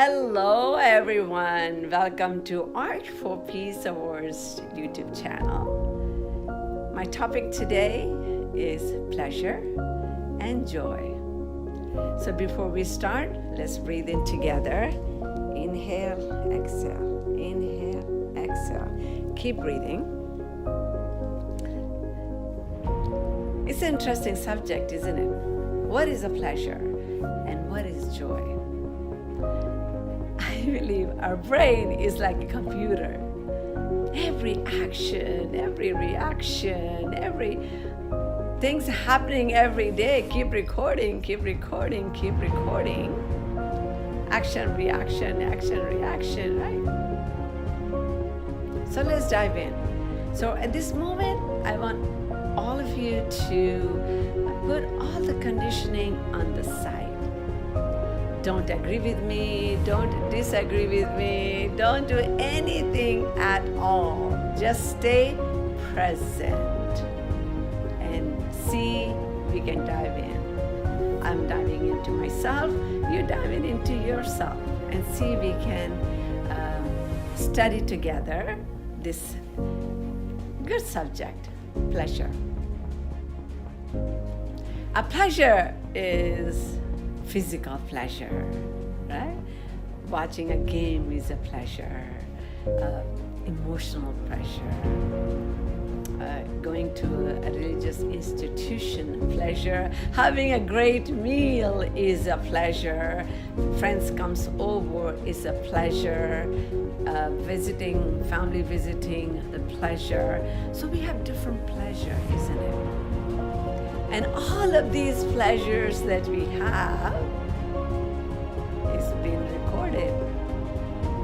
Hello everyone, welcome to Art for Peace Awards YouTube channel. My topic today is pleasure and joy. So before we start, let's breathe in together. Inhale, exhale, inhale, exhale. Keep breathing. It's an interesting subject, isn't it? What is a pleasure and what is joy? I believe our brain is like a computer. Every action, every reaction, every thing's happening every day. Keep recording, keep recording, keep recording. Action, reaction, right? So let's dive in. So at this moment, I want all of you to put all the conditioning on the side. Don't agree with me, don't disagree with me, don't do anything at all. Just stay present and see we can dive in. I'm diving into myself, you're diving into yourself, and see we can study together this good subject, pleasure. A pleasure is physical pleasure, right? Watching a game is a pleasure. Emotional pleasure. Going to a religious institution, pleasure. Having a great meal is a pleasure. Friends comes over is a pleasure. Visiting, family visiting, the pleasure. So we have different pleasure, isn't it? And all of these pleasures that we have is being recorded.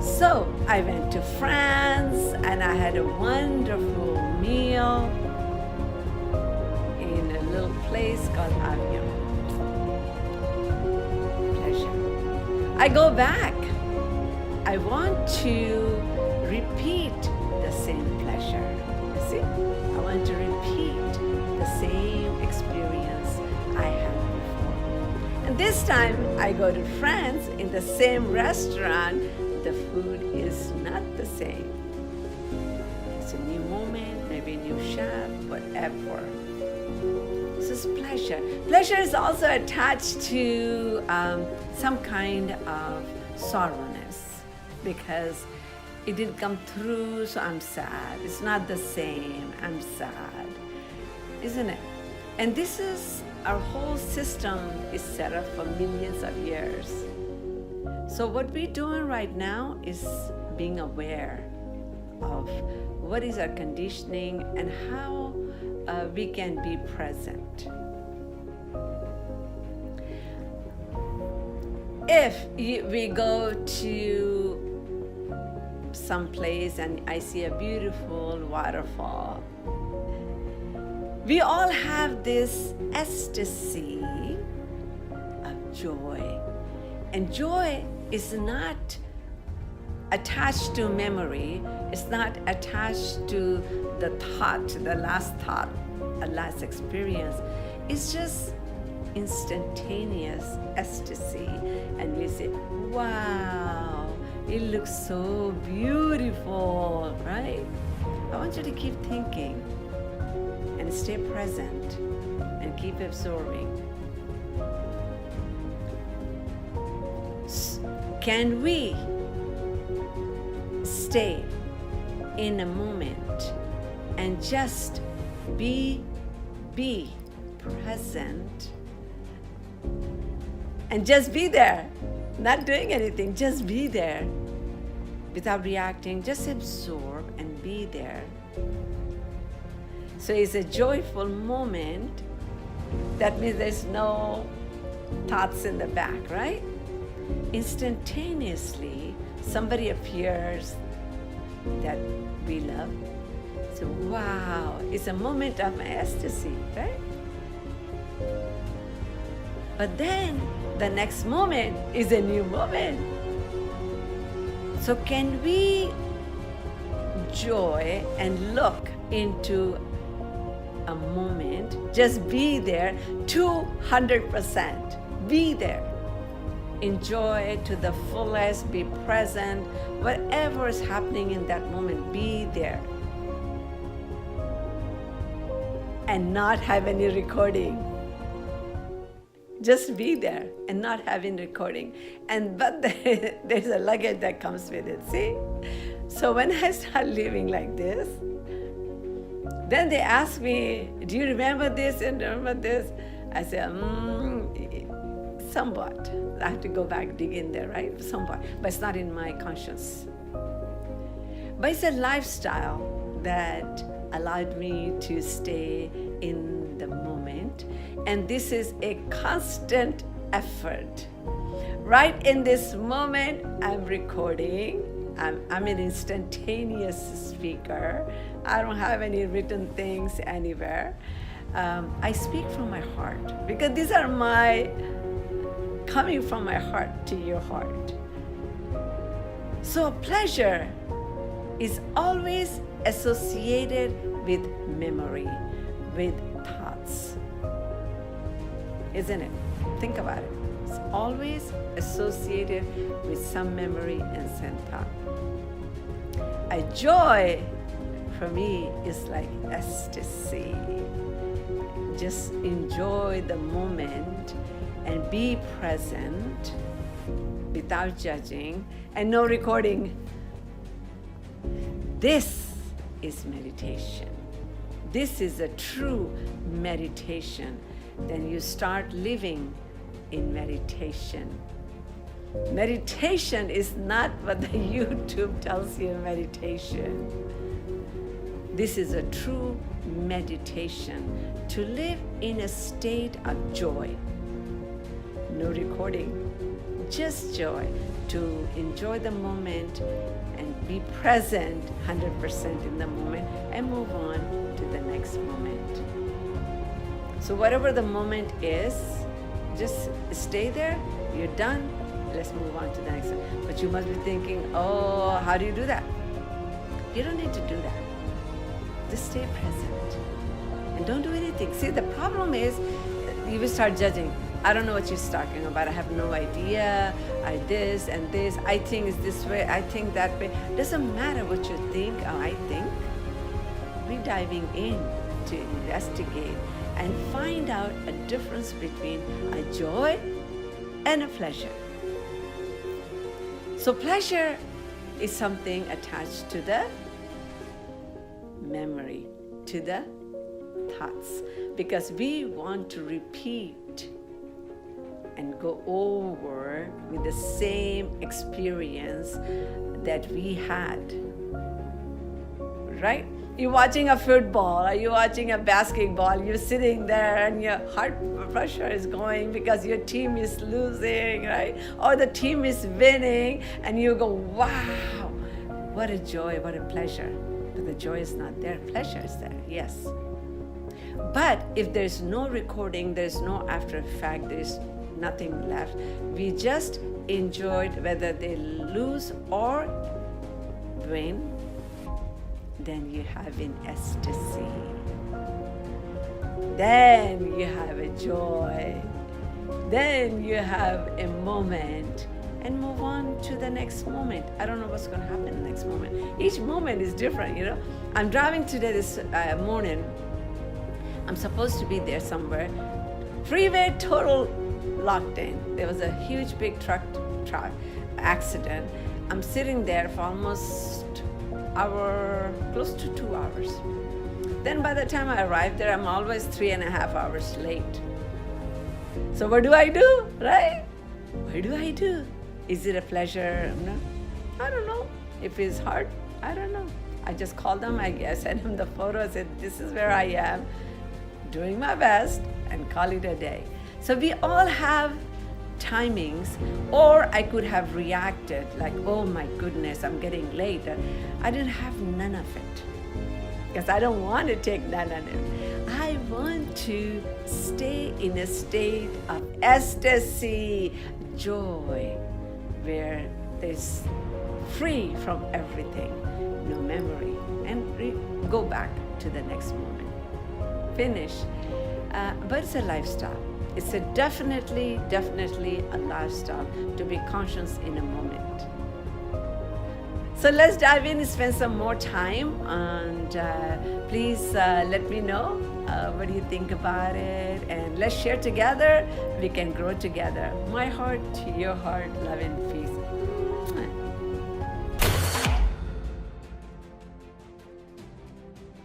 So I went to France and I had a wonderful meal in a little place called Avion. Pleasure. I go back. I want to repeat the same pleasure. You see? I want to repeat the same experience I had before. And this time I go to France in the same restaurant, the food is not the same. It's a new moment, maybe a new chef, whatever. This is pleasure. Pleasure is also attached to some kind of sorrowness because it didn't come through, so I'm sad. It's not the same, I'm sad. Isn't it? And this is, our whole system is set up for millions of years. So what we're doing right now is being aware of what is our conditioning and how we can be present. If we go to some place and I see a beautiful waterfall, we all have this ecstasy of joy. And joy is not attached to memory. It's not attached to the thought, the last thought, a last experience. It's just instantaneous ecstasy. And we say, wow, it looks so beautiful, right? I want you to keep thinking and stay present and keep absorbing. Can we stay in a moment and just be present and just be there, not doing anything, just be there without reacting, just absorb and be there. So it's a joyful moment. That means there's no thoughts in the back, right? Instantaneously, somebody appears that we love. So wow, it's a moment of ecstasy, right? But then the next moment is a new moment. So can we joy and look into a moment, just be there 200%, be there. enjoy it to the fullest, be present. Whatever is happening in that moment, be there. And not have any recording. Just be there and not having recording. But there's a luggage that comes with it, see? So when I start living like this, then they ask me, do you remember this and remember this? I say, somewhat. I have to go back, dig in there, right? Somewhat. But it's not in my conscience. But it's a lifestyle that allowed me to stay in the moment. And this is a constant effort. Right in this moment, I'm recording. I'm an instantaneous speaker. I don't have any written things anywhere. I speak from my heart because these are coming from my heart to your heart. So pleasure is always associated with memory, with thoughts. Isn't it? Think about it. It's always associated with some memory and some thought. A joy for me is like ecstasy. Just enjoy the moment and be present without judging and no recording. This is meditation. This is a true meditation. Then you start living in meditation. Meditation is not what the YouTube tells you meditation. This is a true meditation, to live in a state of joy. No recording, just joy, to enjoy the moment and be present 100% in the moment and move on to the next moment. So whatever the moment is, just stay there, you're done, let's move on to the next one. But you must be thinking, oh, how do you do that? You don't need to do that. Just stay present and don't do anything. See, the problem is you will start judging. I don't know what you're talking about. I have no idea. I this and this. I think it's this way. I think that way. Doesn't matter what you think or I think. We're diving in to investigate and find out a difference between a joy and a pleasure. So pleasure is something attached to the memory, to the thoughts, because we want to repeat and go over with the same experience that we had, right? You're watching a football or you're watching a basketball, you're sitting there and your heart pressure is going because your team is losing, right? Or the team is winning and you go, wow, what a joy, what a pleasure. But the joy is not there, pleasure is there, yes. But if there's no recording, there's no after effect, there's nothing left. We just enjoyed whether they lose or win, then you have an ecstasy. Then you have a joy. Then you have a moment and move on to the next moment. I don't know what's going to happen in the next moment. Each moment is different, you know. I'm driving today this morning. I'm supposed to be there somewhere. Freeway total locked in. There was a huge big truck accident. I'm sitting there for almost close to 2 hours. Then by the time I arrive there, I'm always 3.5 hours late. So what do I do, right? What do I do? Is it a pleasure? No, I don't know. If it's hard, I don't know. I just call them, I send them the photo, I said, this is where I am, doing my best, and call it a day. So we all have timings, or I could have reacted like, oh my goodness, I'm getting late. I didn't have none of it because I don't want to take none of it. I want to stay in a state of ecstasy, joy, where there's free from everything, no memory, and go back to the next moment. Finish. But it's a lifestyle. It's a definitely a lifestyle to be conscious in a moment. So let's dive in and spend some more time, and please let me know what do you think about it, and let's share together. We can grow together. My heart to your heart, love and peace.